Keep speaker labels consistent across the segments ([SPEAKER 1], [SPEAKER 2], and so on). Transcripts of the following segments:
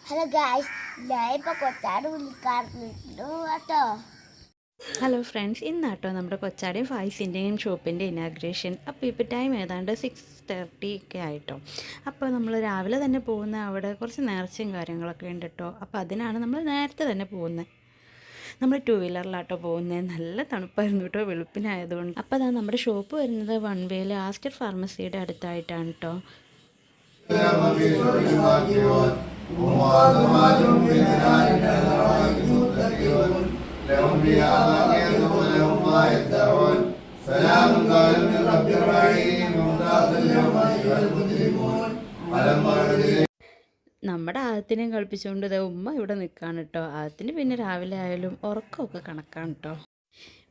[SPEAKER 1] Hello guys, ഞാൻ ഇപ്പോൾ കൊച്ചാട് വിളിക്കാറുണ്ട് കേട്ടോ.
[SPEAKER 2] ഹലോ ഫ്രണ്ട്സ്, ഇന്നാട്ടോ നമ്മുടെ കൊച്ചാടെയും ഫായ്സിൻ്റെയും ഷോപ്പിൻ്റെ ഇനാഗ്രേഷൻ. അപ്പോൾ ഇപ്പോൾ ടൈം ഏതാണ്ട് 6:30 ഒക്കെ ആയിട്ടോ. അപ്പോൾ നമ്മൾ രാവിലെ തന്നെ പോകുന്ന അവിടെ കുറച്ച് നേർച്ചയും കാര്യങ്ങളൊക്കെ ഉണ്ട് കേട്ടോ. അപ്പോൾ അതിനാണ് നമ്മൾ നേരത്തെ തന്നെ പോകുന്നത്. നമ്മൾ 2 വീലറിലാട്ടോ പോകുന്നത്. നല്ല തണുപ്പായിരുന്നു കേട്ടോ, വെളുപ്പിനായതുകൊണ്ട്. അപ്പോൾ അതാ നമ്മുടെ ഷോപ്പ് വരുന്നത് വൺ വേയിൽ ആസ്റ്റർ ഫാർമസിയുടെ അടുത്തായിട്ടാണ് കേട്ടോ. നമ്മുടെ ആദത്തിനെയും കളിപ്പിച്ചുകൊണ്ട് ഇതേ ഉമ്മ ഇവിടെ നിൽക്കുകയാണ് കേട്ടോ. ആദത്തിന് പിന്നെ രാവിലെ ആയാലും ഉറക്കമൊക്കെ കണക്കാണ് കേട്ടോ.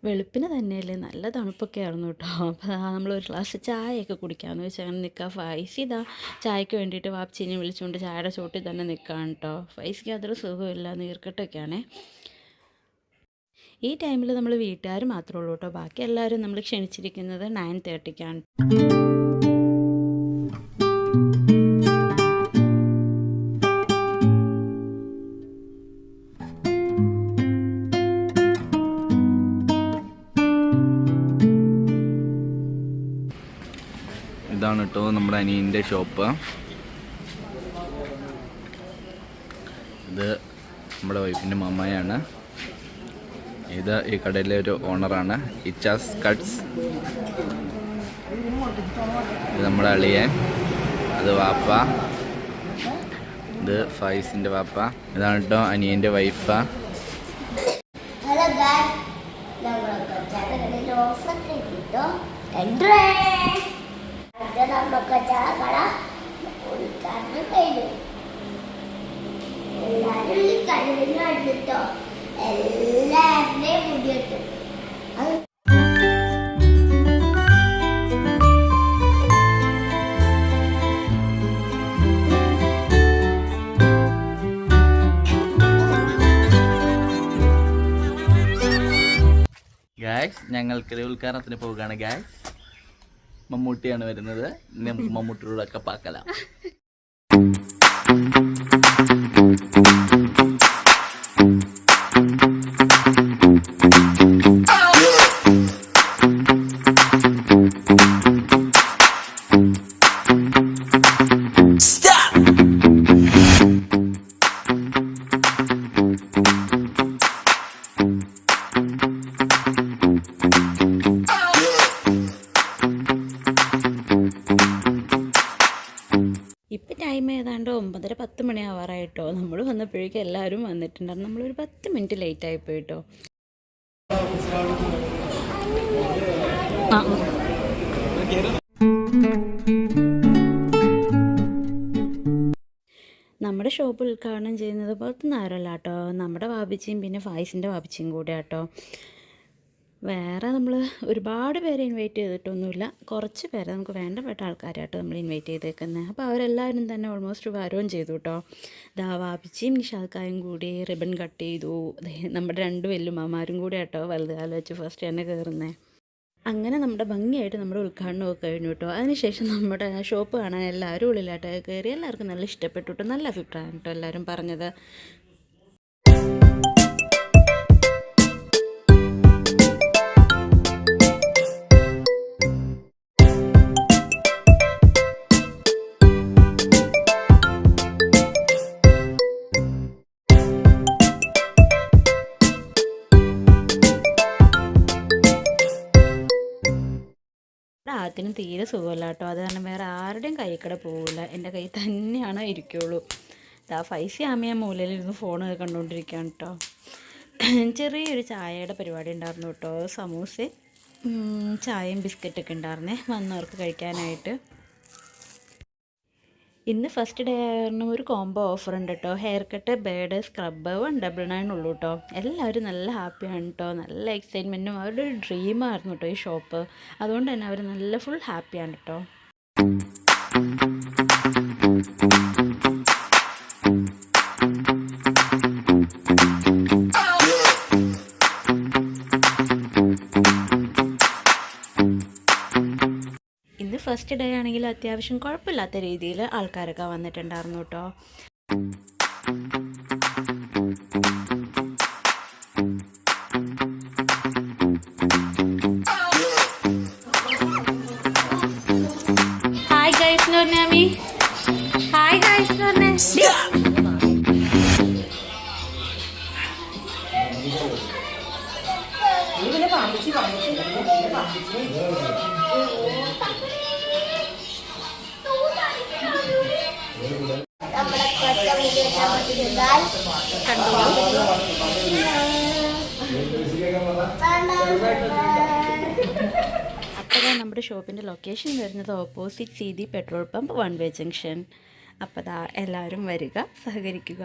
[SPEAKER 2] വെളുപ്പിന് തന്നെയല്ലേ, നല്ല തണുപ്പൊക്കെ ആയിരുന്നു കേട്ടോ. അപ്പോൾ നമ്മൾ ഒരു ഗ്ലാസ് ചായയൊക്കെ കുടിക്കാമെന്ന് വെച്ചാൽ അങ്ങനെ നിൽക്കുക. ഫൈസി ഇതാ ചായക്ക് വേണ്ടിയിട്ട് വാപ്പച്ചീനെ വിളിച്ചുകൊണ്ട് ചായയുടെ ചോട്ടിൽ തന്നെ നിൽക്കുകയാണ് കേട്ടോ. ഫൈസിക്ക് അതൊരു സുഖമില്ല, നീർക്കെട്ടൊക്കെയാണേ. ഈ ടൈമിൽ നമ്മൾ വീട്ടുകാർ മാത്രമേ ഉള്ളൂ കേട്ടോ. ബാക്കി എല്ലാവരും നമ്മൾ ക്ഷണിച്ചിരിക്കുന്നത് 9:30-ക്കാണ്.
[SPEAKER 3] ഇതാണ് കേട്ടോ നമ്മുടെ അനിയൻ്റെ ഷോപ്പ്. ഇത് നമ്മുടെ വൈഫിൻ്റെ മാമയാണ്. ഇത് ഈ കടയിലെ ഒരു ഓണറാണ്, ഇച്ചാസ് കട്ട്സ്. ഇത് നമ്മുടെ അളിയൻ, അത് വാപ്പ, ഇത് ഫൈസിൻ്റെ വാപ്പ. ഇതാണ് കേട്ടോ അനിയൻ്റെ വൈഫ.
[SPEAKER 1] ഹലോ ഗായ്സ്, നമ്മുടെ കൊച്ചാട് കടയിൽ ഓഫറൊക്കെ കിട്ടും. നമ്മുടെ കൊച്ചാട് കട ഉൾക്കാരന് കഴിഞ്ഞു. എല്ലാവരും കഴിഞ്ഞു അടുത്തോ, എല്ലാവരുടെയും മുടി കിട്ടും.
[SPEAKER 3] ഗായ്സ്, ഞങ്ങൾക്ക് ഉദ്ഘാടനത്തിന് പോവുകയാണ് ഗായ്സ്. മമ്മൂട്ടിയാണ് വരുന്നത്. നമുക്ക് മമ്മൂട്ടിയോടൊക്കെ പാക്കല.
[SPEAKER 2] ഇപ്പം ടൈം ഏതാണ്ട് 9:30-10 മണി ആവാറായിട്ടോ. നമ്മൾ വന്നപ്പോഴേക്കും എല്ലാവരും വന്നിട്ടുണ്ടായിരുന്നു. നമ്മളൊരു 10 മിനിറ്റ് ലേറ്റായി പോയിട്ടോ. നമ്മുടെ ഷോപ്പ് ഉദ്ഘാടനം ചെയ്യുന്നത് പുറത്തുനിന്ന് ആരല്ല കേട്ടോ, നമ്മുടെ വാപ്പിച്ചിയും പിന്നെ ഫായ്സിൻ്റെ വാപ്പിച്ചിയും കൂടെ കേട്ടോ. വേറെ നമ്മൾ ഒരുപാട് പേരെ ഇൻവൈറ്റ് ചെയ്തിട്ടൊന്നുമില്ല, കുറച്ച് പേരെ നമുക്ക് വേണ്ടപ്പെട്ട ആൾക്കാരായിട്ട് നമ്മൾ ഇൻവൈറ്റ് ചെയ്തേക്കുന്നത്. അപ്പോൾ അവരെല്ലാവരും തന്നെ ഓൾമോസ്റ്റ് വരികയും ചെയ്തു കേട്ടോ. വാപ്പിച്ചിയും നിഷാദക്കായും കൂടി റിബൺ കട്ട് ചെയ്തു. നമ്മുടെ 2 വല്യമ്മമാരും കൂടി കേട്ടോ വലുതുകാലം വെച്ച് ഫസ്റ്റ് തന്നെ കയറുന്നത്. അങ്ങനെ നമ്മുടെ ഭംഗിയായിട്ട് നമ്മുടെ ഉദ്ഘാടനമൊക്കെ കഴിഞ്ഞു കേട്ടോ. അതിനുശേഷം നമ്മുടെ ഷോപ്പ് കാണാൻ എല്ലാവരും ഉള്ളിലായിട്ട് കയറി. എല്ലാവർക്കും നല്ല ഇഷ്ടപ്പെട്ടു കേട്ടോ, നല്ല അഭിപ്രായം കേട്ടോ എല്ലാവരും പറഞ്ഞത്. ആദ്യത്തിന് തീരെ സുഖമില്ല കേട്ടോ. അത് കാരണം വേറെ ആരുടെയും കൈക്കട പോവില്ല, എൻ്റെ കൈ തന്നെയാണ് ഇരിക്കുള്ളൂ. ഇതാ ഫൈസി ആമയ മൂലയിലിരുന്ന് ഫോൺ കണ്ടുകൊണ്ടിരിക്കുകയാണ് കേട്ടോ. ചെറിയൊരു ചായയുടെ പരിപാടി ഉണ്ടായിരുന്നു കേട്ടോ. സമൂസയും ചായയും ബിസ്ക്കറ്റൊക്കെ ഉണ്ടായിരുന്നേ വന്നവർക്ക് കഴിക്കാനായിട്ട്. ഇന്ന് ഫസ്റ്റ് ഡേ ആയിരുന്നു. ഒരു കോംബോ ഓഫർ ഉണ്ട് കേട്ടോ. ഹെയർ കട്ട്, ബേഡ്, സ്ക്രബ് 199 ഉള്ളൂ കേട്ടോ. എല്ലാവരും നല്ല ഹാപ്പിയാണ് കേട്ടോ, നല്ല എക്സൈറ്റ്മെൻറ്റും. അവരുടെ ഒരു ഡ്രീമായിരുന്നു കേട്ടോ ഈ ഷോപ്പ്. അതുകൊണ്ട് തന്നെ അവർ നല്ല ഫുൾ ഹാപ്പിയാണ് കേട്ടോ. ഫസ്റ്റ് ഡേ ആണെങ്കിൽ അത്യാവശ്യം കുഴപ്പമില്ലാത്ത രീതിയിൽ ആൾക്കാരൊക്കെ വന്നിട്ടുണ്ടായിരുന്നു കേട്ടോ. ഗൈസ് എന്ന് പറഞ്ഞാ മീ. ഹായ് ഗൈസ് എന്ന് പറഞ്ഞേ.
[SPEAKER 1] നമ്മുടെ കൊച്ച മുടിയിട്ടാൽ
[SPEAKER 2] അപ്പോൾ നമ്മുടെ ഷോപ്പിൻ്റെ ലൊക്കേഷൻ വരുന്നത് ഓപ്പോസിറ്റ് സീതി പെട്രോൾ പമ്പ് 1 വേ ജംഗ്ഷൻ. അപ്പോൾ എല്ലാവരും വരിക, സഹകരിക്കുക.